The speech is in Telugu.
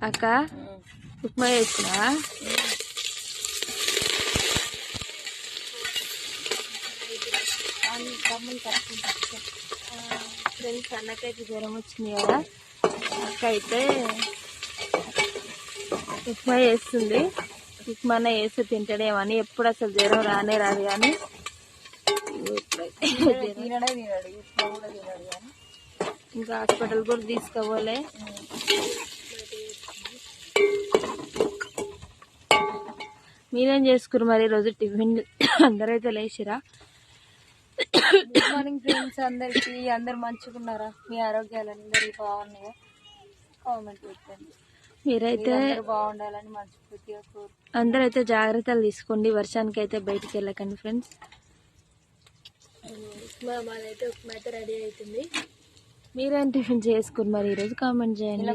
అక్క ఉప్మా చేసినా ఫ్రెండ్స్. అన్నకైతే జ్వరం వచ్చింది కదా, అక్క అయితే ఉప్మా చేస్తుంది. ఉప్మానే వేస్తే తింటాడేమని, ఎప్పుడు అసలు జ్వరం రానే రాదు కానీ ఇంకా హాస్పిటల్ కూడా తీసుకోవాలి. మీరేం చేసుకురు మరి ఈరోజు టిఫిన్? అందరైతే లేచిరా? గుడ్ మార్నింగ్ ఫ్రెండ్స్ అందరికి. అందరు మంచిగున్నారా? మీ ఆరోగ్యాలు అందరి బాగున్నాయా? కామెంట్ పెట్టండి. మీరైతే బాగుండాలని మనస్ఫూర్తిగా అందరైతే జాగ్రత్తలు తీసుకోండి. వర్షానికి అయితే బయటికి వెళ్ళకండి ఫ్రెండ్స్. మాదైతే ఉప్మా అయితే రెడీ అవుతుంది. మీరేం టిఫిన్ చేసుకుని మరి ఈరోజు కామెంట్ చేయండి.